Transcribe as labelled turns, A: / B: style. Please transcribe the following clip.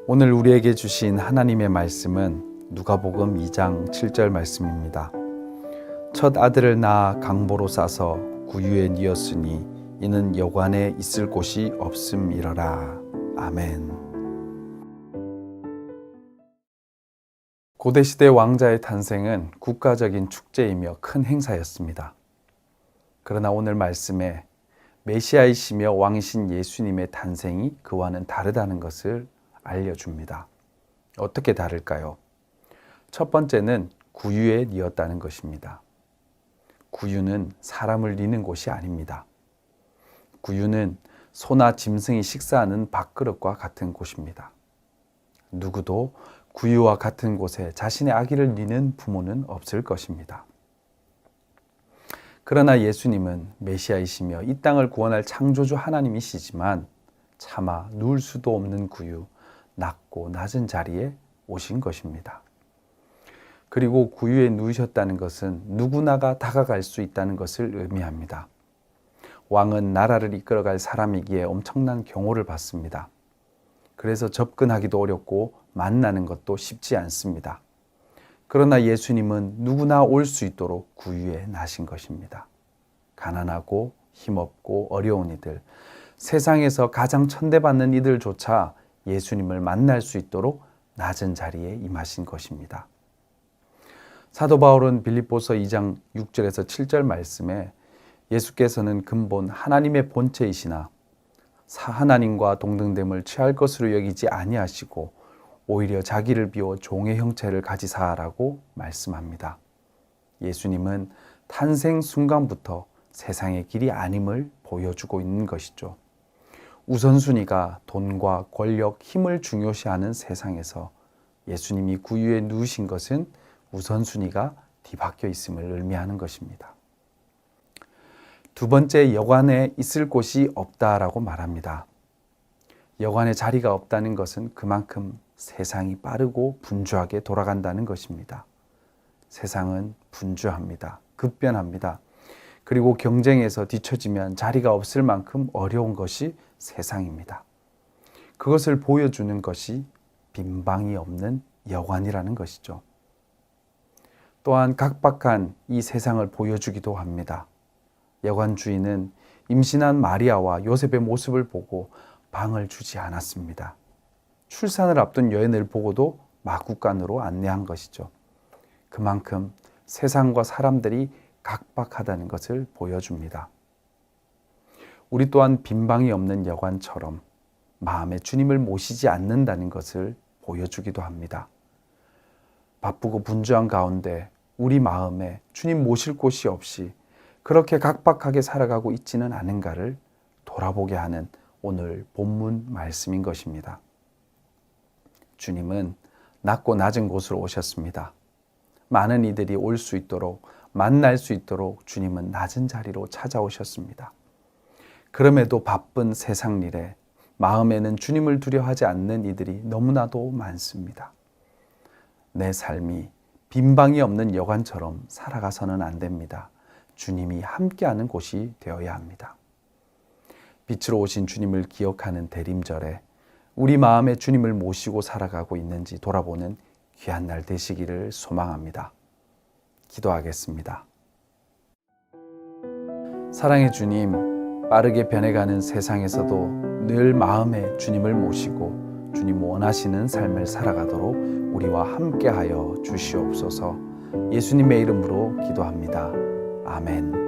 A: 오늘 우리에게 주신 하나님의 말씀은 누가복음 2장 7절 말씀입니다. 첫 아들을 낳아 강보로 싸서 구유에 뉘었으니 이는 여관에 있을 곳이 없음이러라. 아멘. 고대시대 왕자의 탄생은 국가적인 축제이며 큰 행사였습니다. 그러나 오늘 말씀에 메시아이시며 왕이신 예수님의 탄생이 그와는 다르다는 것을 알려줍니다. 어떻게 다를까요? 첫 번째는 구유에 뉘었다는 것입니다. 구유는 사람을 뉘는 곳이 아닙니다. 구유는 소나 짐승이 식사하는 밥그릇과 같은 곳입니다. 누구도 구유와 같은 곳에 자신의 아기를 뉘는 부모는 없을 것입니다. 그러나 예수님은 메시아이시며 이 땅을 구원할 창조주 하나님이시지만 차마 누울 수도 없는 구유, 낮고 낮은 자리에 오신 것입니다. 그리고 구유에 누우셨다는 것은 누구나가 다가갈 수 있다는 것을 의미합니다. 왕은 나라를 이끌어갈 사람이기에 엄청난 경호를 받습니다. 그래서 접근하기도 어렵고 만나는 것도 쉽지 않습니다. 그러나 예수님은 누구나 올 수 있도록 구유에 나신 것입니다. 가난하고 힘없고 어려운 이들, 세상에서 가장 천대받는 이들조차 예수님을 만날 수 있도록 낮은 자리에 임하신 것입니다. 사도 바울은 빌립보서 2장 6절에서 7절 말씀에 예수께서는 근본 하나님의 본체이시나 하나님과 동등됨을 취할 것으로 여기지 아니하시고 오히려 자기를 비워 종의 형체를 가지사라고 말씀합니다. 예수님은 탄생 순간부터 세상의 길이 아님을 보여주고 있는 것이죠. 우선순위가 돈과 권력, 힘을 중요시하는 세상에서 예수님이 구유에 누우신 것은 우선순위가 뒤바뀌어 있음을 의미하는 것입니다. 두 번째, 여관에 있을 곳이 없다라고 말합니다. 여관에 자리가 없다는 것은 그만큼 세상이 빠르고 분주하게 돌아간다는 것입니다. 세상은 분주합니다. 급변합니다. 그리고 경쟁에서 뒤처지면 자리가 없을 만큼 어려운 것이 세상입니다. 그것을 보여주는 것이 빈방이 없는 여관이라는 것이죠. 또한 각박한 이 세상을 보여주기도 합니다. 여관 주인은 임신한 마리아와 요셉의 모습을 보고 방을 주지 않았습니다. 출산을 앞둔 여인을 보고도 마구간으로 안내한 것이죠. 그만큼 세상과 사람들이 각박하다는 것을 보여줍니다. 우리 또한 빈방이 없는 여관처럼 마음에 주님을 모시지 않는다는 것을 보여주기도 합니다. 바쁘고 분주한 가운데 우리 마음에 주님 모실 곳이 없이 그렇게 각박하게 살아가고 있지는 않은가를 돌아보게 하는 오늘 본문 말씀인 것입니다. 주님은 낮고 낮은 곳으로 오셨습니다. 많은 이들이 올 수 있도록, 만날 수 있도록 주님은 낮은 자리로 찾아오셨습니다. 그럼에도 바쁜 세상 일에 마음에는 주님을 두려워하지 않는 이들이 너무나도 많습니다. 내 삶이 빈방이 없는 여관처럼 살아가서는 안 됩니다. 주님이 함께하는 곳이 되어야 합니다. 빛으로 오신 주님을 기억하는 대림절에 우리 마음에 주님을 모시고 살아가고 있는지 돌아보는 귀한 날 되시기를 소망합니다. 기도하겠습니다. 사랑의 주님, 빠르게 변해가는 세상에서도 늘 마음에 주님을 모시고 주님 원하시는 삶을 살아가도록 우리와 함께하여 주시옵소서. 예수님의 이름으로 기도합니다. 아멘.